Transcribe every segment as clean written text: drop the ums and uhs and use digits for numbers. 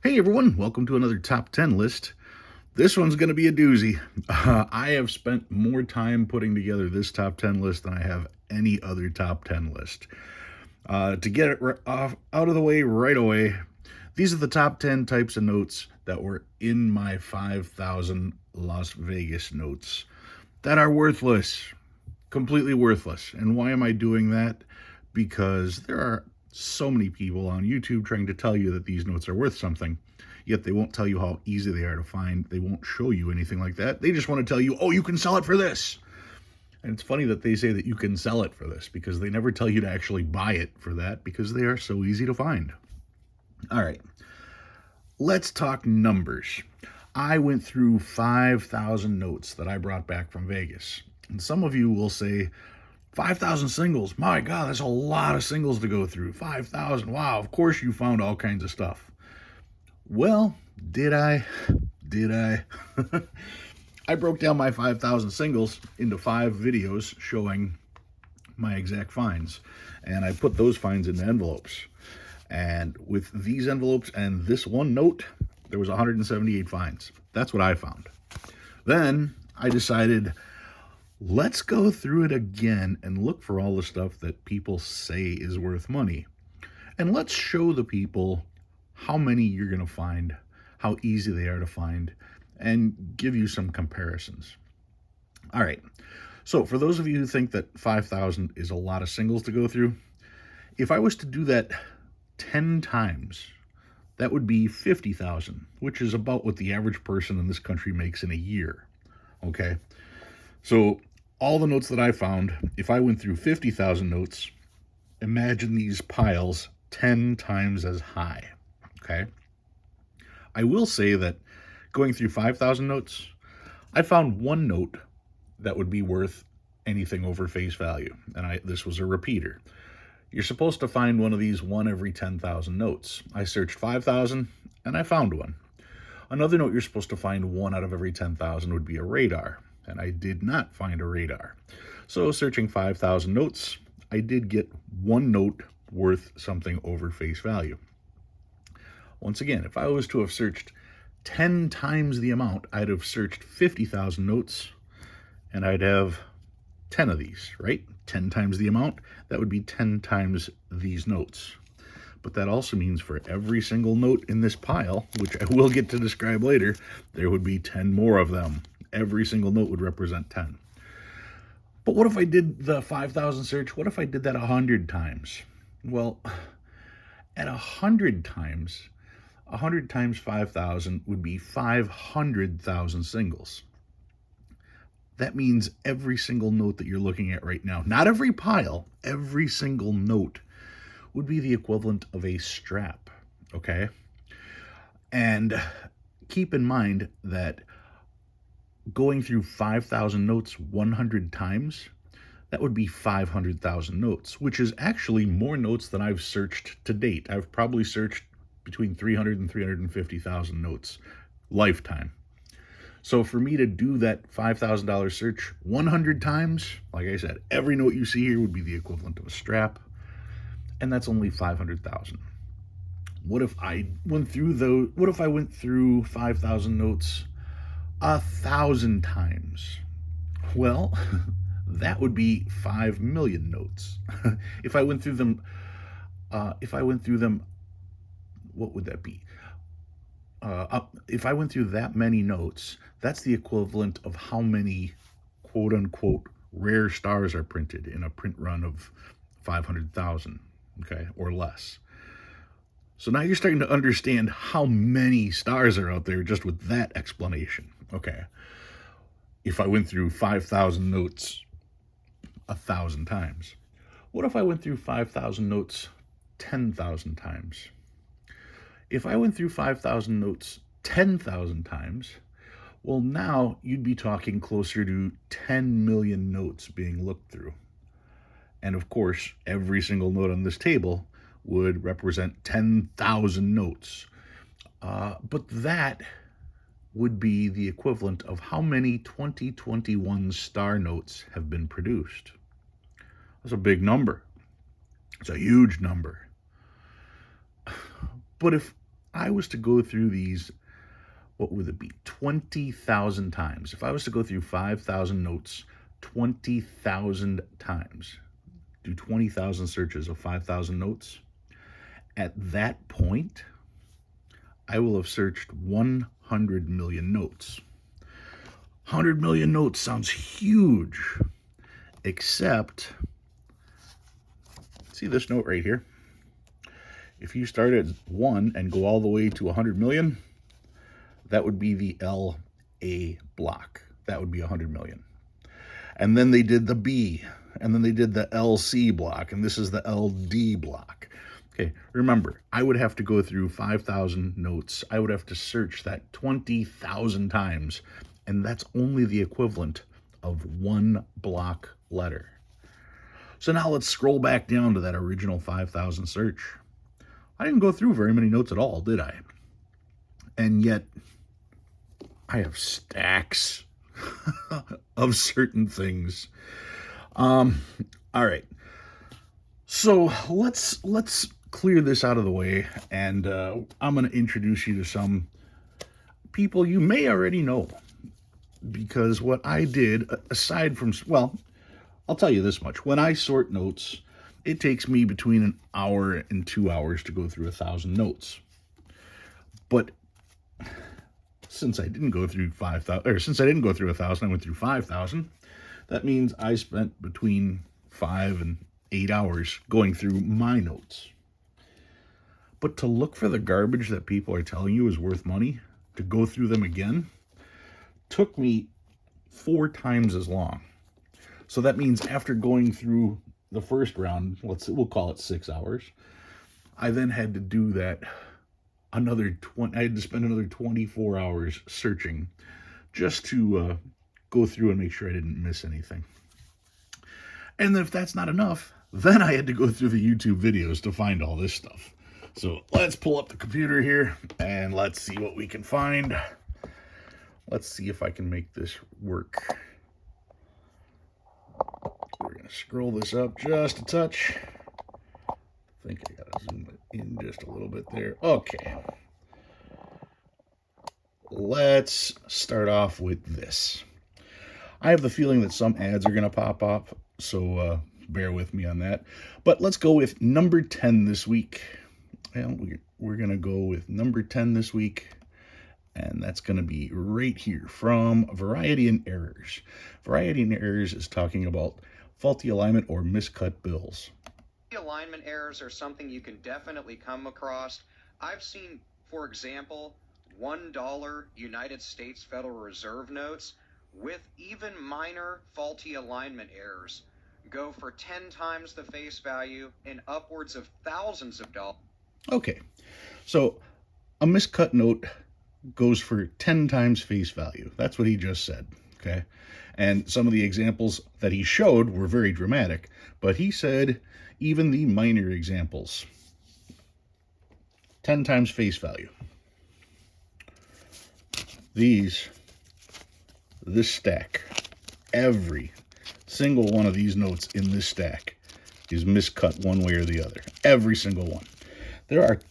Hey everyone, welcome to another top 10 list. This one's going to be a doozy. I have spent more time putting together this top 10 list than I have any other top 10 list. To get it out of the way right away, these are the top 10 types of notes that were in my 5,000 Las Vegas notes that are worthless, completely worthless. And why am I doing that? Because there are so many people on YouTube trying to tell you that these notes are worth something, yet they won't tell you how easy they are to find. They won't show you anything like that. They just want to tell you, oh, you can sell it for this. And it's funny that they say that you can sell it for this because they never tell you to actually buy it for that because they are so easy to find. All right, let's talk numbers. I went through 5,000 notes that I brought back from Vegas. And some of you will say, 5,000 singles. My God, that's a lot of singles to go through. 5,000. Wow, of course you found all kinds of stuff. Well, did I? Did I? I broke down my 5,000 singles into 5 videos showing my exact finds. And I put those finds into envelopes. And with these envelopes and this one note, there was 178 finds. That's what I found. Then I decided, let's go through it again and look for all the stuff that people say is worth money. And let's show the people how many you're going to find, how easy they are to find, and give you some comparisons. All right. So for those of you who think that 5,000 is a lot of singles to go through, if I was to do that 10 times, that would be 50,000, which is about what the average person in this country makes in a year. Okay. So all the notes that I found, if I went through 50,000 notes, imagine these piles 10 times as high. Okay. I will say that going through 5,000 notes, I found one note that would be worth anything over face value. And this was a repeater. You're supposed to find one of these one every 10,000 notes. I searched 5,000 and I found one. Another note you're supposed to find one out of every 10,000 would be a radar. And I did not find a radar. So searching 5,000 notes, I did get one note worth something over face value. Once again, if I was to have searched 10 times the amount, I'd have searched 50,000 notes and I'd have 10 of these, right? 10 times the amount, that would be 10 times these notes. But that also means for every single note in this pile, which I will get to describe later, there would be 10 more of them. Every single note would represent 10. But what if I did the 5,000 search? What if I did that 100 times? Well, at 100 times, 100 times 5,000 would be 500,000 singles. That means every single note that you're looking at right now, not every pile, every single note would be the equivalent of a strap, okay? And keep in mind that going through 5,000 notes 100 times, that would be 500,000 notes, which is actually more notes than I've searched to date. I've probably searched between 300 and 350,000 notes lifetime. So for me to do that $5,000 search 100 times, like I said, every note you see here would be the equivalent of a strap, and that's only 500,000. What if I went through 5,000 notes 1,000 times? Well, that would be 5 million notes. If I went through them, what would that be? If I went through that many notes, that's the equivalent of how many quote unquote rare stars are printed in a print run of 500,000, okay, or less. So now you're starting to understand how many stars are out there just with that explanation. Okay. If I went through 5,000 notes 1,000 times, what if I went through 5,000 notes 10,000 times? If I went through 5,000 notes 10,000 times, well, now you'd be talking closer to 10 million notes being looked through. And of course, every single note on this table would represent 10,000 notes. But that would be the equivalent of how many 2021 star notes have been produced. That's a big number. It's a huge number. But if I was to go through these, what would it be, 20,000 times. If I was to go through 5,000 notes 20,000 times, do 20,000 searches of 5,000 notes, at that point, I will have searched 100 million notes. 100 million notes sounds huge, except, see this note right here? If you start at 1 and go all the way to 100 million, that would be the LA block. That would be 100 million. And then they did the B, and then they did the LC block, and this is the LD block. Okay, remember, I would have to go through 5,000 notes. I would have to search that 20,000 times, and that's only the equivalent of one block letter. So now let's scroll back down to that original 5,000 search. I didn't go through very many notes at all, did I? And yet, I have stacks of certain things. All right. So let's clear this out of the way, and I'm going to introduce you to some people you may already know, because what I did, aside from, well, I'll tell you this much. When I sort notes, it takes me between an hour and 2 hours to go through 1,000 notes. But since I didn't go through 5,000, or since I didn't go through 1,000, I went through 5,000. That means I spent between 5 and 8 hours going through my notes. But to look for the garbage that people are telling you is worth money, to go through them again, took me 4 times as long. So that means after going through the first round, we'll call it 6 hours, I then had to do that I had to spend another 24 hours searching just to go through and make sure I didn't miss anything. And if that's not enough, then I had to go through the YouTube videos to find all this stuff. So let's pull up the computer here and let's see what we can find. Let's see if I can make this work. We're going to scroll this up just a touch. I think I gotta zoom it in just a little bit there. Okay. Let's start off with this. I have the feeling that some ads are going to pop up, so bear with me on that. But let's go with number 10 this week. Well, we're going to go with number 10 this week, and that's going to be right here from Variety and Errors. Variety and Errors is talking about faulty alignment or miscut bills. Alignment errors are something you can definitely come across. I've seen, for example, $1 United States Federal Reserve notes with even minor faulty alignment errors go for 10 times the face value and upwards of thousands of dollars. Okay, so a miscut note goes for 10 times face value. That's what he just said, okay? And some of the examples that he showed were very dramatic, but he said even the minor examples, 10 times face value. This stack, every single one of these notes in this stack is miscut one way or the other. Every single one. There are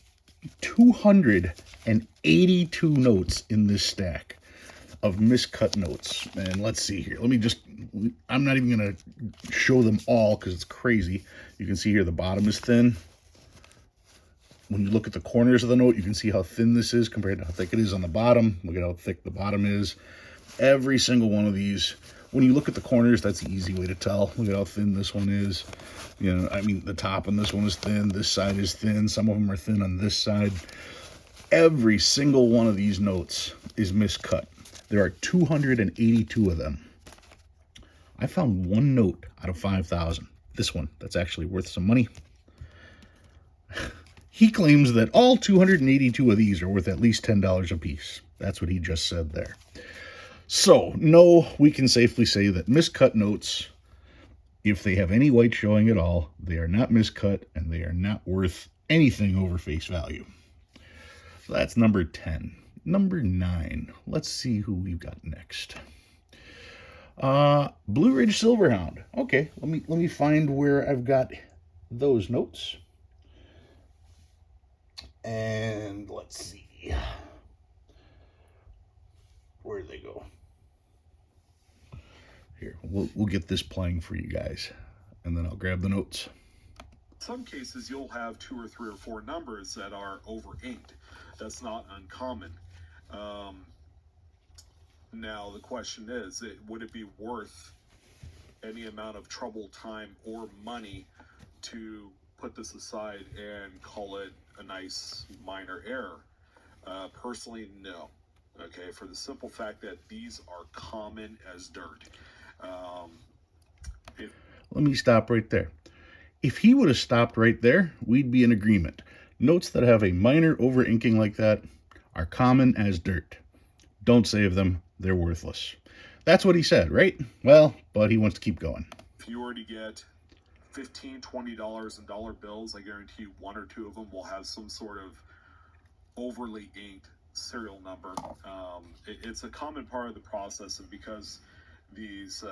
282 notes in this stack of miscut notes. And let's see here. I'm not even going to show them all because it's crazy. You can see here the bottom is thin. When you look at the corners of the note, you can see how thin this is compared to how thick it is on the bottom. Look at how thick the bottom is. Every single one of these, when you look at the corners, that's the easy way to tell. Look at how thin this one is. You know, I mean, the top on this one is thin. This side is thin. Some of them are thin on this side. Every single one of these notes is miscut. There are 282 of them. I found one note out of 5,000. This one, that's actually worth some money. He claims that all 282 of these are worth at least $10 a piece. That's what he just said there. So, no, we can safely say that miscut notes, if they have any white showing at all, they are not miscut and they are not worth anything over face value. So that's number 10. Number 9. Let's see who we've got next. Blue Ridge Silverhound. Okay, let me find where I've got those notes. And let's see. Where did they go? Here, we'll get this playing for you guys, and then I'll grab the notes. In some cases, you'll have 2 or 3 or 4 numbers that are over-inked. That's not uncommon. Now, the question is, would it be worth any amount of trouble, time, or money to put this aside and call it a nice minor error? Personally, no. Okay, for the simple fact that these are common as dirt. Let me stop right there. If he would have stopped right there, we'd be in agreement. Notes that have a minor over-inking like that are common as dirt. Don't save them. They're worthless. That's what he said, right? Well, but he wants to keep going. If you were to get $15, $20 in dollar bills, I guarantee you 1 or 2 of them will have some sort of overly inked serial number. It's a common part of the process, and because these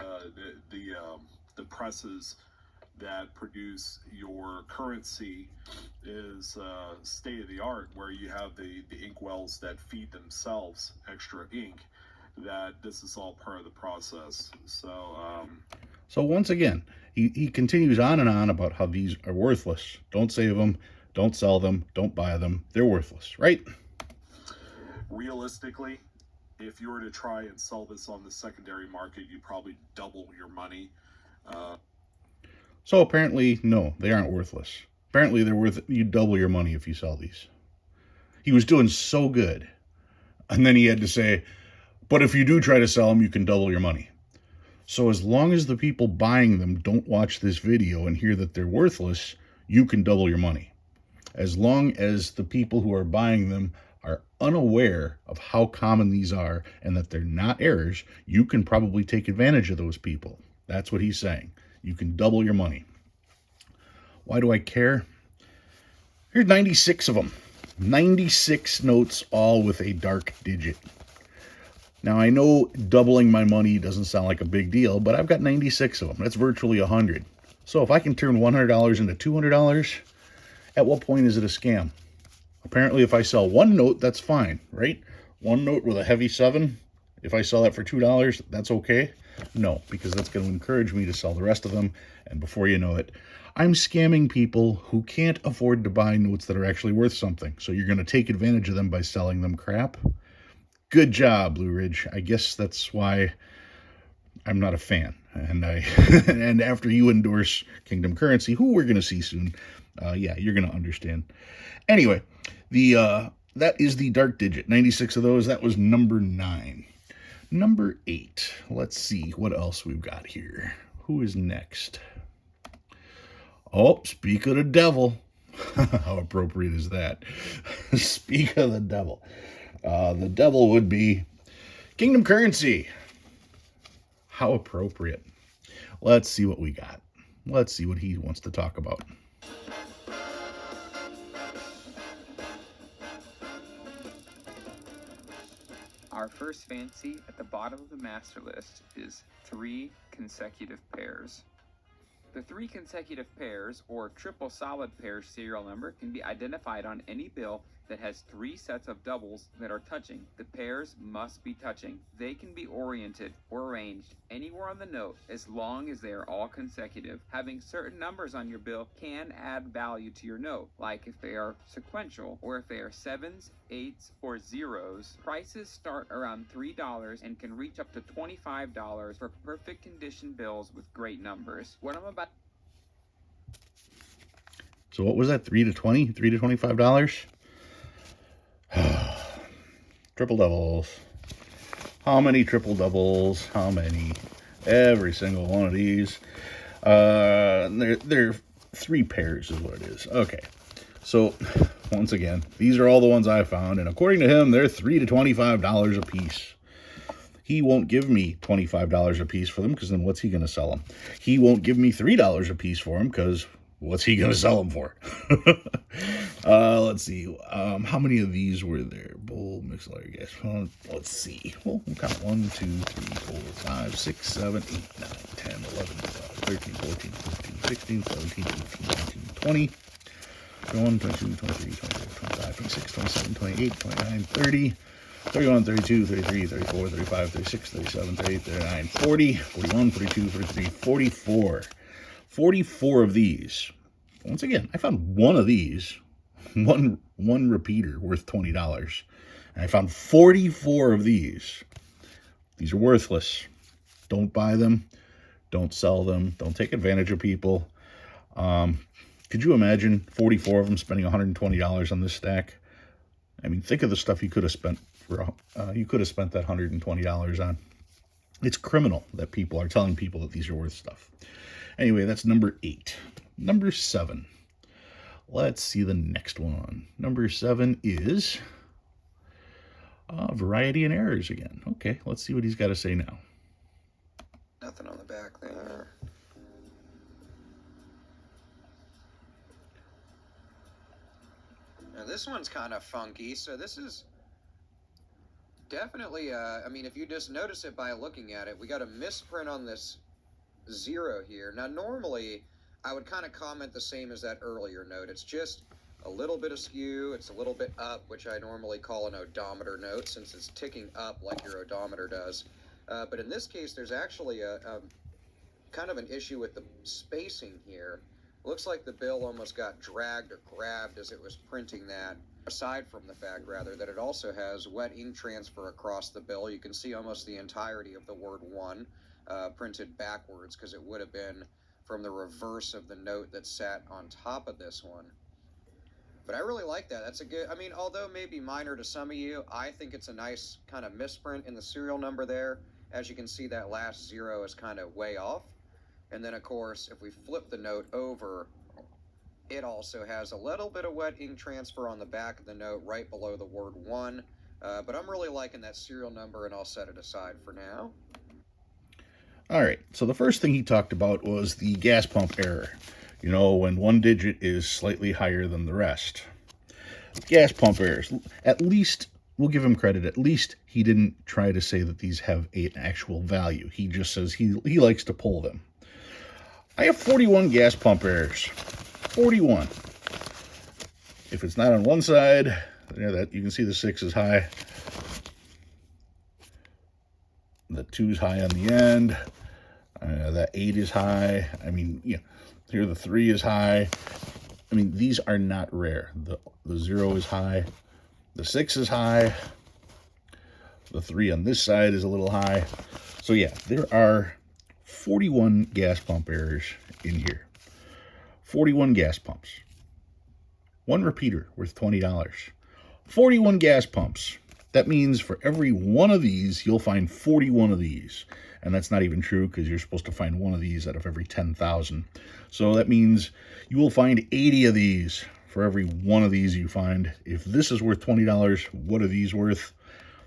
the presses that produce your currency is state of the art, where you have the ink wells that feed themselves extra ink, that this is all part of the process. So once again, he continues on and on about how these are worthless. Don't save them, don't sell them, don't buy them. They're worthless, right? Realistically, if you were to try and sell this on the secondary market, you'd probably double your money. So apparently, no, they aren't worthless. Apparently, they're worth, you double your money if you sell these. He was doing so good. And then he had to say, but if you do try to sell them, you can double your money. So as long as the people buying them don't watch this video and hear that they're worthless, you can double your money. As long as the people who are buying them are unaware of how common these are and that they're not errors, you can probably take advantage of those people. That's what he's saying. You can double your money. Why do I care? Here's 96 of them. 96 notes, all with a dark digit. Now, I know doubling my money doesn't sound like a big deal, but I've got 96 of them. That's virtually 100. So if I can turn $100 into $200, at what point is it a scam? Apparently, if I sell one note, that's fine, right? One note with a heavy 7, if I sell that for $2, that's okay? No, because that's going to encourage me to sell the rest of them, and before you know it, I'm scamming people who can't afford to buy notes that are actually worth something. So you're going to take advantage of them by selling them crap? Good job, Blue Ridge. I guess that's why I'm not a fan. And and after you endorse Kingdom Currency, who we're going to see soon, yeah, you're going to understand. Anyway, that is the dark digit. 96 of those. That was number 9. Number 8. Let's see what else we've got here. Who is next? Oh, speak of the devil. How appropriate is that? Speak of the devil. The devil would be Kingdom Currency. How appropriate. Let's see what we got. Let's see what he wants to talk about. Our first fancy at the bottom of the master list is 3 consecutive pairs. The 3 consecutive pairs, or triple solid pairs serial number, can be identified on any bill that has 3 sets of doubles that are touching. The pairs must be touching. They can be oriented or arranged anywhere on the note as long as they are all consecutive. Having certain numbers on your bill can add value to your note, like if they are sequential or if they are 7s, 8s, or 0s. Prices start around $3 and can reach up to $25 for perfect condition bills with great numbers. What I'm about. So what was that? 3 to 20? $3 to $25? Triple doubles. How many triple doubles? How many? Every single one of these. They're 3 pairs is what it is. Okay. So once again, these are all the ones I found, and according to him, they're $3 to $25 a piece. He won't give me $25 a piece for them, because then what's he going to sell them? He won't give me $3 a piece for them, because what's he going to sell them for? Let's see. How many of these were there? Bull, mixed layer gas. Let's see. Well, we'll count 1, 2, 3, 4, 5, 6, 7, 8, 9, 10, 11, 12, 13, 14, 15, 16, 17, 18, 19, 20. 21, 22, 23, 24, 25, 26, 27, 28, 29, 30, 31, 32, 33, 34, 35, 36, 37, 38, 39, 40, 41, 42, 43, 44. 44 of these. Once again, I found one of these, one repeater worth $20. And I found 44 of these. These are worthless. Don't buy them. Don't sell them. Don't take advantage of people. Could you imagine 44 of them spending $120 on this stack? I mean, think of the stuff you could have spent you could have spent that $120 on. It's criminal that people are telling people that these are worth stuff. Anyway, that's number 8. Number 7. Let's see the next one. Number 7 is variety and errors again. Okay, let's see what he's got to say now. Nothing on the back there. Now this one's kind of funky, so this is definitely, I mean, if you just notice it by looking at it, we got a misprint on this 0 here. Now normally I would kind of comment the same as that earlier note. It's just a little bit askew, it's a little bit up, which I normally call an odometer note since it's ticking up like your odometer does. But in this case, there's actually a kind of an issue with the spacing here. Looks like the bill almost got dragged or grabbed as it was printing that. Aside from the fact, rather, that it also has wet ink transfer across the bill. You can see almost the entirety of the word 1 printed backwards, because it would have been from the reverse of the note that sat on top of this one. But I really like that. That's a good, I mean, although maybe minor to some of you, I think it's a nice kind of misprint in the serial number there. As you can see, that last 0 is kind of way off. And then, of course, if we flip the note over, it also has a little bit of wet ink transfer on the back of the note right below the word 1. But I'm really liking that serial number, and I'll set it aside for now. All right, so the first thing he talked about was the gas pump error. You know, when one digit is slightly higher than the rest. Gas pump errors. At least, we'll give him credit, at least he didn't try to say that these have an actual value. He just says he likes to pull them. I have 41 gas pump errors. 41. If it's not on one side, that you can see the 6 is high. The 2 is high on the end. That 8 is high. I mean, yeah, here the 3 is high. I mean, these are not rare. The 0 is high. The 6 is high. The 3 on this side is a little high. So yeah, there are 41 gas pump errors in here. 41 gas pumps. One repeater worth $20. 41 gas pumps. That means for every one of these, you'll find 41 of these. And that's not even true, because you're supposed to find one of these out of every 10,000. So that means you will find 80 of these for every one of these you find. If this is worth $20, what are these worth?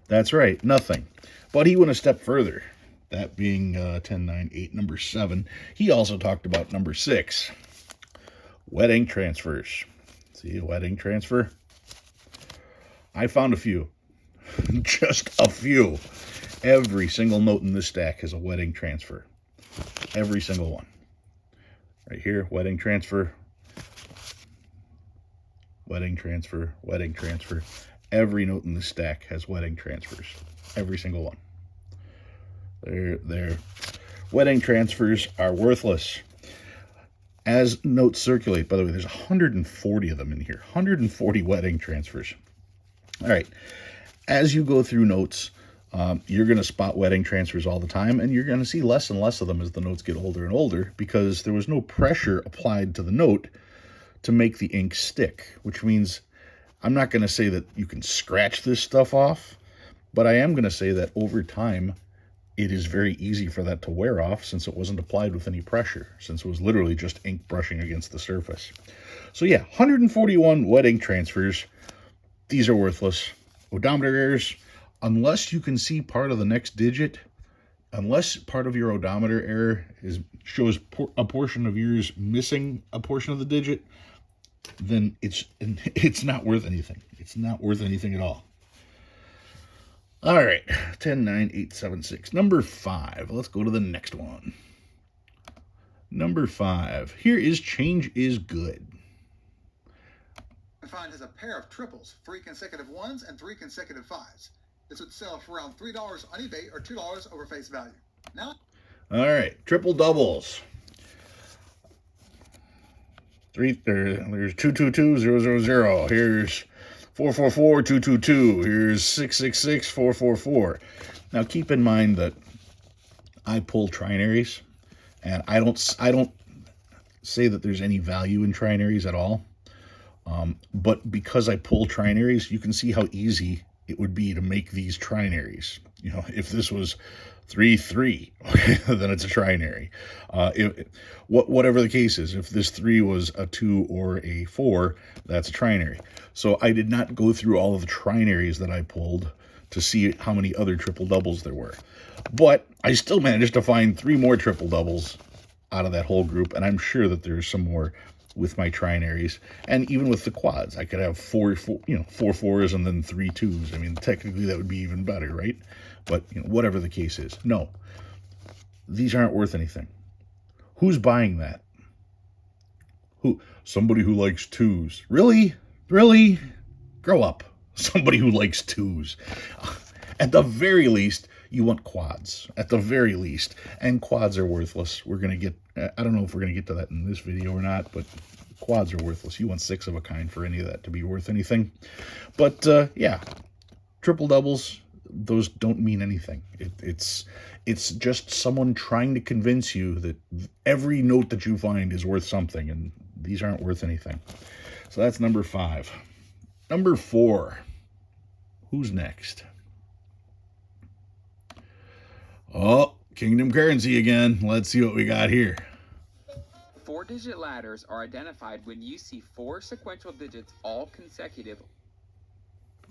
That's right, nothing. But he went a step further. That being 10, 9, 8, number 7. He also talked about number 6. Wet ink transfers. See a wet ink transfer? I found a few. Just a few. Every single note in this stack has a wet ink transfer. Every single one. Right here, wet ink transfer. Wet ink transfer, wet ink transfer. Every note in this stack has wet ink transfers. Every single one. There. Wet ink transfers are worthless. As notes circulate, by the way, there's 140 of them in here. 140 wet ink transfers. All right. As you go through notes, you're going to spot wet ink transfers all the time, and you're going to see less and less of them as the notes get older and older, because there was no pressure applied to the note to make the ink stick, which means I'm not going to say that you can scratch this stuff off, but I am going to say that over time, it is very easy for that to wear off, since it wasn't applied with any pressure, since it was literally just ink brushing against the surface. So yeah, 141 wet ink transfers. These are worthless. Odometer errors, unless you can see part of the next digit, unless part of your odometer error shows a portion of yours missing a portion of the digit, then it's not worth anything. It's not worth anything at all. All right, 10, 9, 8, 7, 6. Number 5. Let's go to the next one. Number 5. Here is change is good. find has a pair of triples, 3 consecutive 1s and 3 consecutive 5s. This would sell for around $3 on eBay or $2 over face value. Now, all right, triple doubles. There's 222000. Here's 444222. Here's 666444. Now keep in mind that I pull trinaries, and I don't say that there's any value in trinaries at all. But because I pull trinaries, you can see how easy it would be to make these trinaries. You know, if this was 3-3, okay, then it's a trinary. Whatever the case is, if this 3 was a 2 or a 4, that's a trinary. So I did not go through all of the trinaries that I pulled to see how many other triple doubles there were. But I still managed to find 3 more triple doubles out of that whole group, and I'm sure that there's some more with my trinaries, and even with the quads. I could have four 4s and then 3 2s. I mean, technically that would be even better, right? But whatever the case is, no, these aren't worth anything. Who's buying that? Who? Somebody who likes 2s. Really? Grow up. Somebody who likes 2s. At the very least, you want quads. At the very least. And quads are worthless. We're going to get, I don't know if we're going to get to that in this video or not, but quads are worthless. You want 6 of a kind for any of that to be worth anything. But yeah, triple doubles, those don't mean anything. It's just someone trying to convince you that every note that you find is worth something, and these aren't worth anything. So that's number 5. Number 4. Who's next? Oh, Kingdom Currency again. Let's see what we got here. 4-digit ladders are identified when you see 4 sequential digits, all consecutive.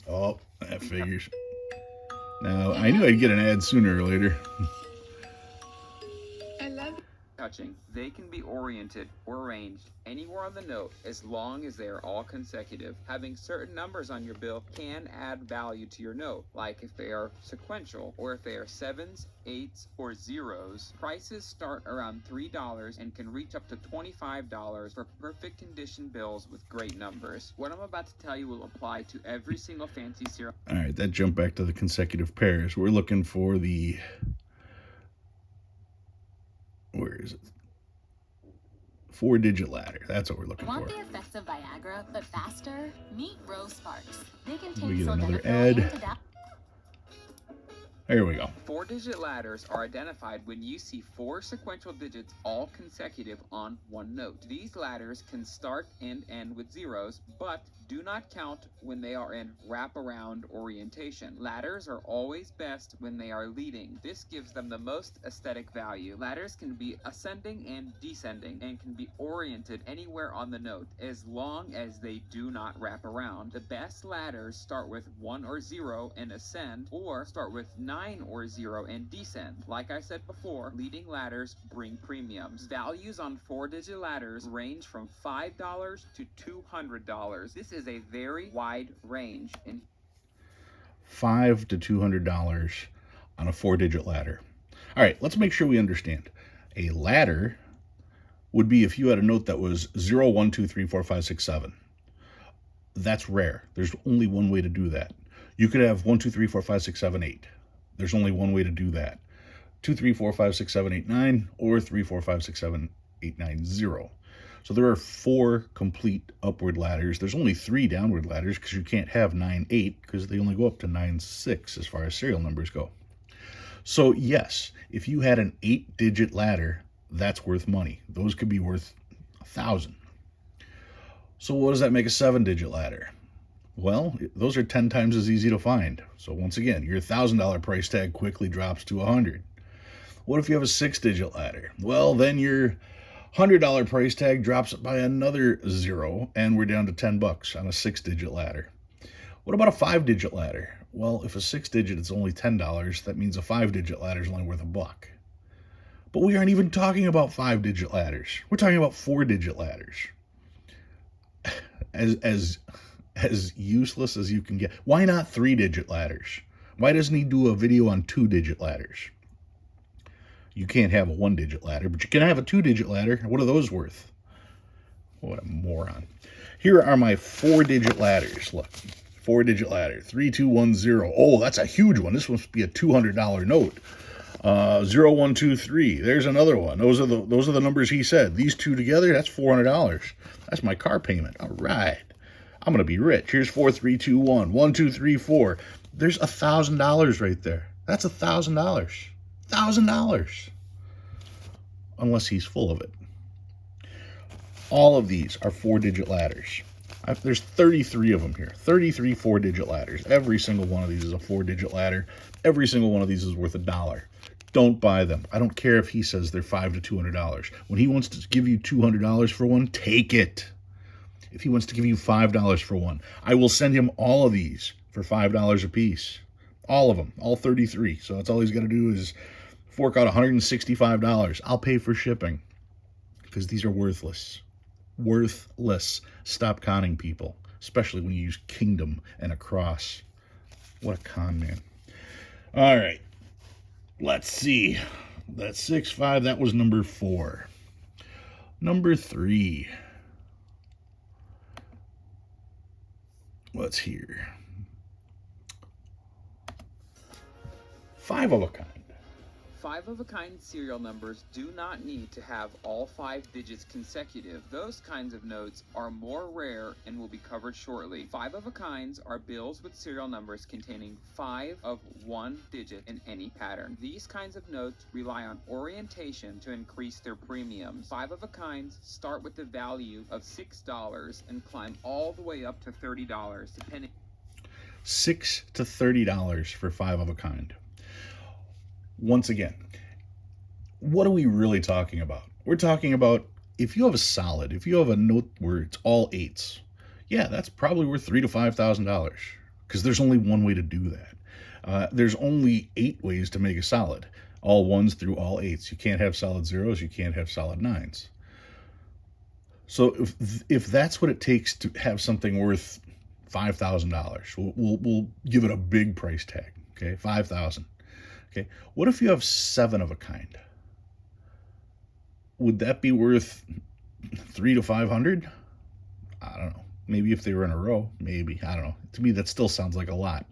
Oh, that figures. Now, I knew I'd get an ad sooner or later. Touching. They can be oriented or arranged anywhere on the note as long as they are all consecutive. Having certain numbers on your bill can add value to your note, like if they are sequential or if they are 7s, 8s, or 0s. Prices start around $3 and can reach up to $25 for perfect condition bills with great numbers. What I'm about to tell you will apply to every single fancy serial. All right, that jumped back to the consecutive pairs. We're looking for the... Where is it? 4-digit ladder. That's what we're looking for. Want the effects of Viagra, but faster? Meet Rose Sparks. They We contain get another sildenafil ad. There we go. 4-digit ladders are identified when you see 4 sequential digits all consecutive on one note. These ladders can start and end with 0s, but do not count when they are in wraparound orientation. Ladders are always best when they are leading. This gives them the most aesthetic value. Ladders can be ascending and descending and can be oriented anywhere on the note as long as they do not wrap around. The best ladders start with 1 or 0 and ascend, or start with 9 or 0 and descend. Like I said before, leading ladders bring premiums. Values on 4-digit ladders range from $5 to $200. This is a very wide range. $5 to $200 on a 4-digit ladder. All right, let's make sure we understand. A ladder would be if you had a note that was 0, 1, 2, 3, 4, 5, 6, 7. That's rare. There's only one way to do that. You could have 1, 2, 3, 4, 5, 6, 7, 8. There's only one way to do that. 2, 3, 4, 5, 6, 7, 8, 9, or 3, 4, 5, 6, 7, 8, 9, 0. So there are 4 complete upward ladders. There's only 3 downward ladders because you can't have 9, 8 because they only go up to 9, 6 as far as serial numbers go. So yes, if you had an 8-digit ladder, that's worth money. Those could be worth 1,000. So what does that make a 7-digit ladder? Well, those are 10 times as easy to find. So once again, your $1,000 price tag quickly drops to 100. What if you have a 6-digit ladder? Well, then your $100 price tag drops by another 0, and we're down to $10 on a 6-digit ladder. What about a 5-digit ladder? Well, if a 6-digit is only $10, that means a 5-digit ladder is only worth $1. But we aren't even talking about 5-digit ladders. We're talking about 4-digit ladders. As useless as you can get. Why not 3-digit ladders? Why doesn't he do a video on 2-digit ladders? You can't have a 1-digit ladder, but you can have a 2-digit ladder. What are those worth? What a moron. Here are my 4-digit ladders. Look, 4-digit ladder, 3210. Oh, that's a huge one. This must be a $200 note. 0123. There's another one. Those are the numbers he said. These two together, that's $400. That's my car payment. All right. I'm gonna be rich. Here's 4321. 1234. There's $1,000 right there. That's $1,000. $1,000. Unless he's full of it. All of these are 4-digit ladders. There's 33 of them here. 33 4-digit ladders. Every single one of these is a 4-digit ladder. Every single one of these is worth $1. Don't buy them. I don't care if he says they're $500 to $200. When he wants to give you $200 for one, take it. If he wants to give you $5 for one, I will send him all of these for $5 a piece. All of them, all 33. So that's all he's got to do is fork out $165. I'll pay for shipping because these are worthless. Worthless. Stop conning people, especially when you use kingdom and a cross. What a con man. All right. Let's see. That's 6-5. That was number 4. Number 3. What's here? 5 of a kind. 5 of a kind serial numbers do not need to have all 5 digits consecutive. Those kinds of notes are more rare and will be covered shortly. 5 of a kinds are bills with serial numbers containing 5 of 1 digit in any pattern. These kinds of notes rely on orientation to increase their premiums. 5 of a kinds start with the value of $6 and climb all the way up to $30 depending. $6 to $30 for 5 of a kind. Once again, what are we really talking about? We're talking about if you have a solid, if you have a note where it's all 8s, yeah, that's probably worth $3,000 to $5,000 because there's only one way to do that. There's only 8 ways to make a solid, all 1s through all 8s. You can't have solid 0s, you can't have solid 9s. So if that's what it takes to have something worth $5,000, we'll give it a big price tag, okay, $5,000. Okay, what if you have 7 of a kind? Would that be worth $300 to $500? I don't know. Maybe if they were in a row, maybe. I don't know. To me, that still sounds like a lot.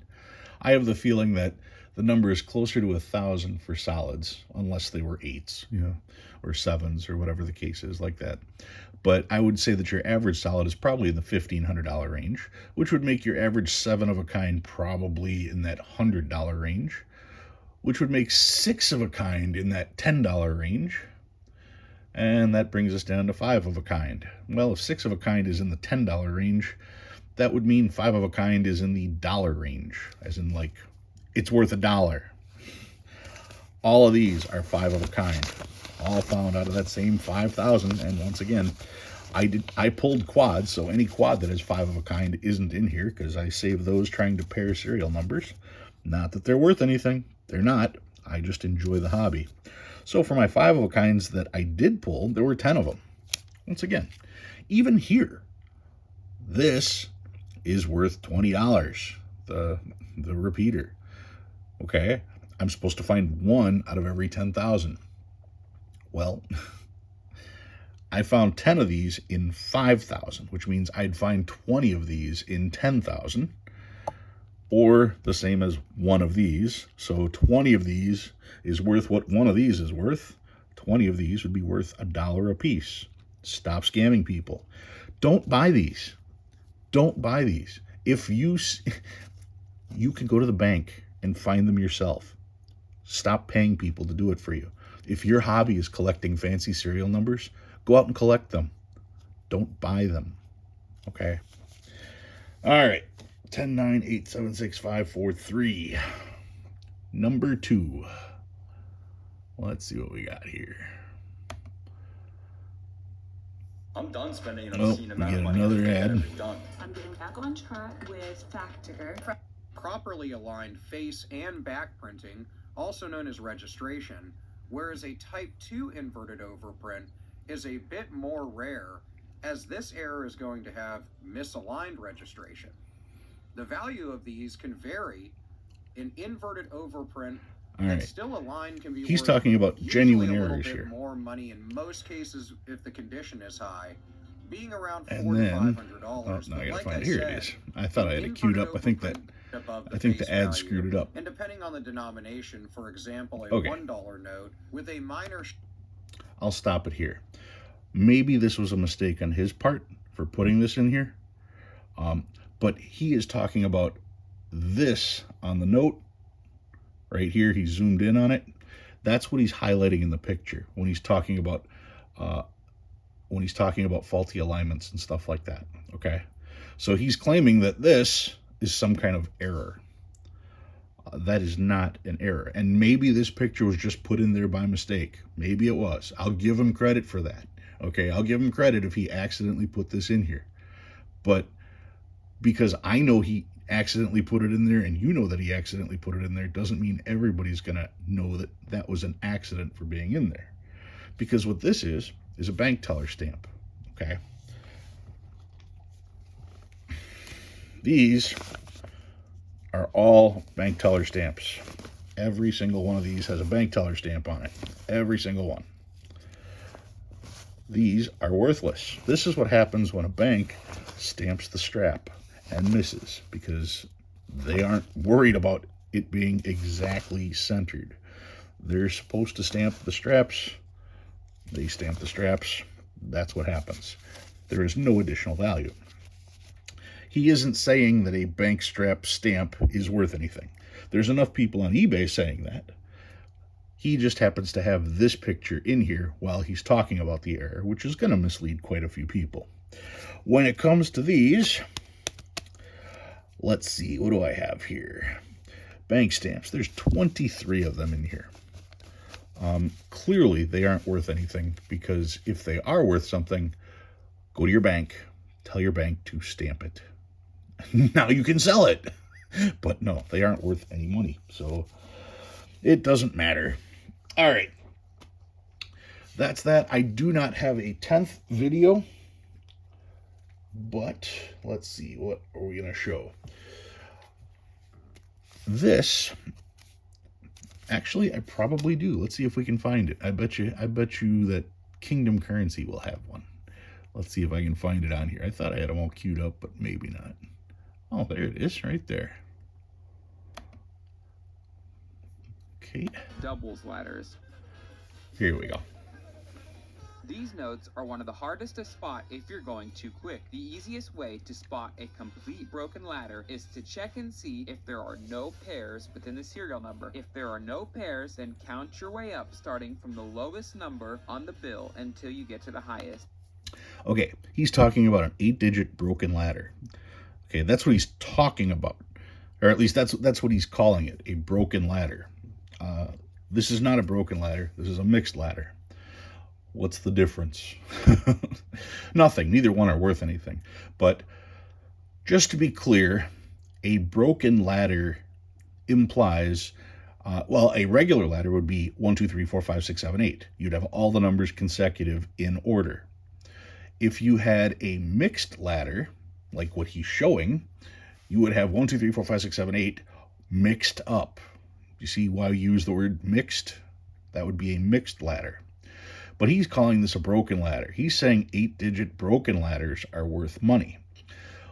I have the feeling that the number is closer to 1,000 for solids, unless they were 8s, or 7s, or whatever the case is, like that. But I would say that your average solid is probably in the $1,500 range, which would make your average 7 of a kind probably in that $100 range, which would make 6 of a kind in that $10 range. And that brings us down to 5 of a kind. Well, if 6 of a kind is in the $10 range, that would mean 5 of a kind is in the dollar range, as in like it's worth $1. All of these are 5 of a kind, all found out of that same 5,000. And once again, I pulled quads, so any quad that has 5 of a kind isn't in here because I saved those trying to pair serial numbers. Not that they're worth anything. They're not. I just enjoy the hobby. So for my 5 of a kinds that I did pull, there were 10 of them. Once again, even here, this is worth $20, the repeater. Okay, I'm supposed to find 1 out of every 10,000. Well, I found 10 of these in 5,000, which means I'd find 20 of these in 10,000. Or the same as 1 of these. So 20 of these is worth what 1 of these is worth. 20 of these would be worth $1 a piece. Stop scamming people. Don't buy these. Don't buy these. If you can go to the bank and find them yourself. Stop paying people to do it for you. If your hobby is collecting fancy serial numbers, go out and collect them. Don't buy them. Okay? All right. 10, 9, 8, 7, 6, 5, 4, 3. Number 2. Let's see what we got here. I'm done spending an Oh, obscene we amount get of money. another ad. I'm getting back on track with Factor. Properly aligned face and back printing, also known as registration, whereas a Type 2 inverted overprint is a bit more rare, as this error is going to have misaligned registration. The value of these can vary. In inverted overprint, and still a line can be He's worth talking about usually genuine a little errors bit here. more money in most cases if the condition is high, being around $400 And to then, $500. oh, now I gotta Like find I it. Here said, it is. I thought I had it inverted queued up. I think overprint above the face ad value, screwed it up. And depending on the denomination, for example, a Okay. $1 note with a minor... I'll stop it here. Maybe this was a mistake on his part for putting this in here. But he is talking about this on the note right here. He zoomed in on it. That's what he's highlighting in the picture when he's talking about faulty alignments and stuff like that. Okay, so he's claiming that this is some kind of error. That is not an error, and maybe this picture was just put in there by mistake. Maybe it was. I'll give him credit for that. Okay, I'll give him credit if he accidentally put this in here. But because I know he accidentally put it in there and you know that he accidentally put it in there, doesn't mean everybody's gonna know that that was an accident for being in there. Because what this is a bank teller stamp. Okay, these are all bank teller stamps. Every single one of these has a bank teller stamp on it. Every single one. These are worthless. This is what happens when a bank stamps the strap and misses, because they aren't worried about it being exactly centered. They're supposed to stamp the straps. They stamp the straps. That's what happens. There is no additional value. He isn't saying that a bank strap stamp is worth anything. There's enough people on eBay saying that. He just happens to have this picture in here while he's talking about the error, which is going to mislead quite a few people. When it comes to these, let's see, what do I have here? Bank stamps. There's 23 of them in here. Clearly, they aren't worth anything, because if they are worth something, go to your bank, tell your bank to stamp it. Now you can sell it. But no, they aren't worth any money, so it doesn't matter. All right. That's that. I do not have a 10th video, but let's see, what are we going to show? This, actually, I probably do. Let's see if we can find it. I bet you that Kingdom Currency will have one. Let's see if I can find it on here. I thought I had them all queued up, but maybe not. Oh, there it is, right there. Okay. Doubles ladders. Here we go. These notes are one of the hardest to spot if you're going too quick. The easiest way to spot a complete broken ladder is to check and see if there are no pairs within the serial number. If there are no pairs, then count your way up, starting from the lowest number on the bill until you get to the highest. Okay, he's talking about an 8-digit broken ladder. Okay, that's what he's talking about. Or at least that's what he's calling it, a broken ladder. This is not a broken ladder. This is a mixed ladder. What's the difference? Nothing. Neither one are worth anything. But just to be clear, a broken ladder implies, well, a regular ladder would be 1, 2, 3, 4, 5, 6, 7, 8. You'd have all the numbers consecutive in order. If you had a mixed ladder, like what he's showing, you would have 1, 2, 3, 4, 5, 6, 7, 8 mixed up. You see why we use the word mixed? That would be a mixed ladder. But he's calling this a broken ladder. He's saying 8-digit broken ladders are worth money.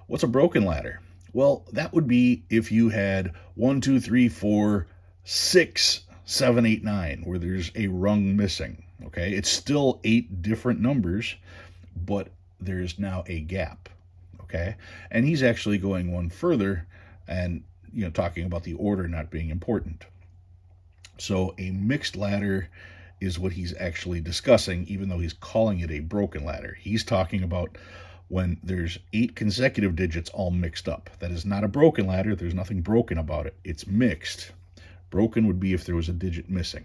What's a broken ladder? Well, that would be if you had 1, 2, 3, 4, 6, 7, 8, 9, where there's a rung missing. Okay, it's still 8 different numbers, but there's now a gap. Okay, and he's actually going one further and talking about the order not being important. So a mixed ladder is what he's actually discussing, even though he's calling it a broken ladder. He's talking about when there's 8 consecutive digits all mixed up. That is not a broken ladder. There's nothing broken about it. It's mixed. Broken would be if there was a digit missing.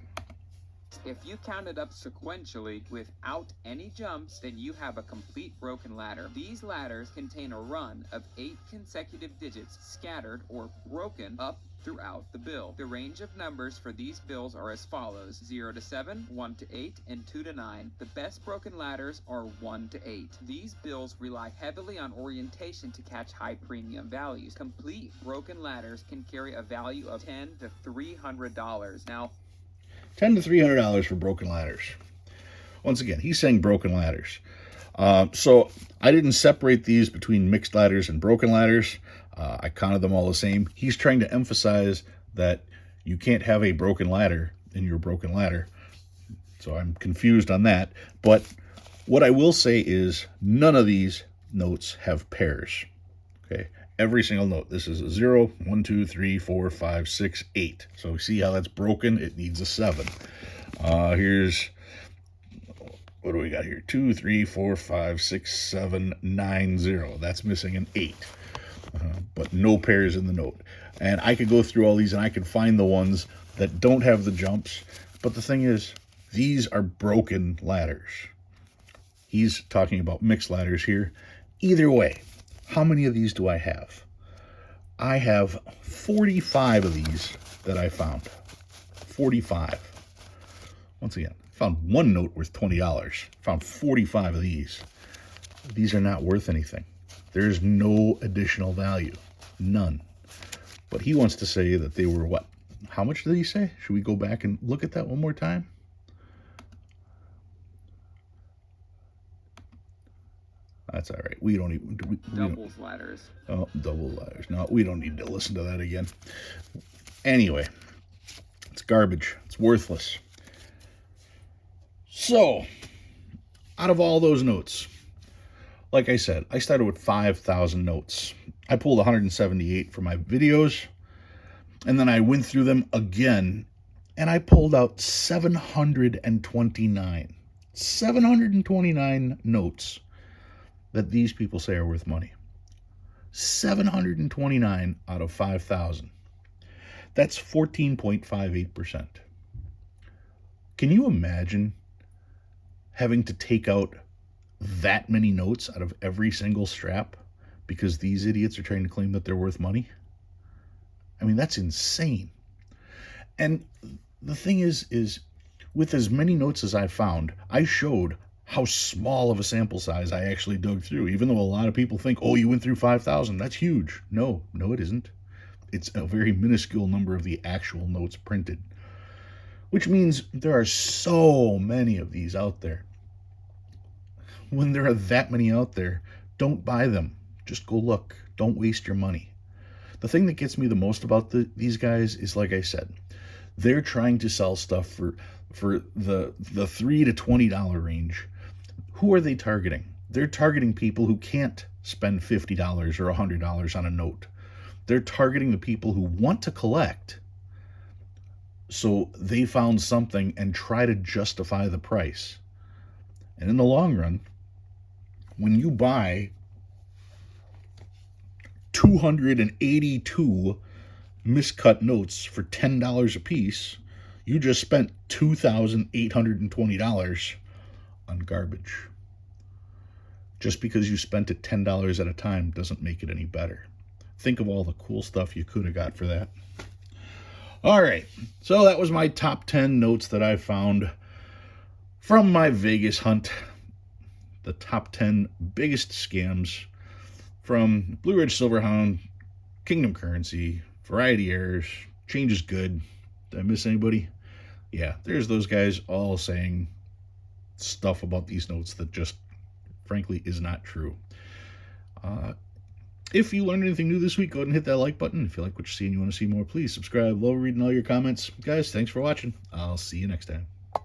If you count it up sequentially without any jumps, then you have a complete broken ladder. These ladders contain a run of 8 consecutive digits scattered or broken up throughout the bill. The range of numbers for these bills are as follows: 0 to 7, 1 to 8, and 2 to 9. The best broken ladders are 1 to 8. These bills rely heavily on orientation to catch high premium values. Complete broken ladders can carry a value of $10 to $300. Now, $10 to $300 for broken ladders. Once again, he's saying broken ladders. So I didn't separate these between mixed ladders and broken ladders. I counted them all the same. He's trying to emphasize that you can't have a broken ladder in your broken ladder. So I'm confused on that. But what I will say is none of these notes have pairs. Okay, every single note. This is a 0, 1, 2, 3, 4, 5, 6, 8. So see how that's broken? It needs a 7. Here's, what do we got here? 2, 3, 4, 5, 6, 7, 9, 0. That's missing an 8. But no pairs in the note. And I could go through all these and I could find the ones that don't have the jumps. But the thing is, these are broken ladders. He's talking about mixed ladders here. Either way, how many of these do I have? I have 45 of these that I found. 45. Once again, found one note worth $20. Found 45 of these. These are not worth anything. There's no additional value. None. But he wants to say that they were what? How much did he say? Should we go back and look at that one more time? That's all right. We don't even... Doubles ladders. Oh, double ladders. No, we don't need to listen to that again. Anyway, it's garbage. It's worthless. So, out of all those notes, like I said, I started with 5,000 notes. I pulled 178 for my videos, and then I went through them again, and I pulled out 729. 729 notes that these people say are worth money. 729 out of 5,000. That's 14.58%. Can you imagine having to take out that many notes out of every single strap because these idiots are trying to claim that they're worth money? I mean, that's insane. And the thing is with as many notes as I found, I showed how small of a sample size I actually dug through, even though a lot of people think, oh, you went through 5,000. That's huge. No, it isn't. It's a very minuscule number of the actual notes printed, which means there are so many of these out there. When there are that many out there, don't buy them. Just go look. Don't waste your money. The thing that gets me the most about these guys is, like I said, they're trying to sell stuff for the $3 to $20 range. Who are they targeting? They're targeting people who can't spend $50 or $100 on a note. They're targeting the people who want to collect, so they found something and try to justify the price. And in the long run, when you buy 282 miscut notes for $10 a piece, you just spent $2,820 on garbage. Just because you spent it $10 at a time doesn't make it any better. Think of all the cool stuff you could have got for that. All right, so that was my top 10 notes that I found from my Vegas hunt. The top 10 biggest scams from Blue Ridge Silverhound, Kingdom Currency, Variety Errors, Change is Good. Did I miss anybody? Yeah, there's those guys all saying stuff about these notes that just, frankly, is not true. If you learned anything new this week, go ahead and hit that like button. If you like what you see and you want to see more, please subscribe. Love reading all your comments. Guys, thanks for watching. I'll see you next time.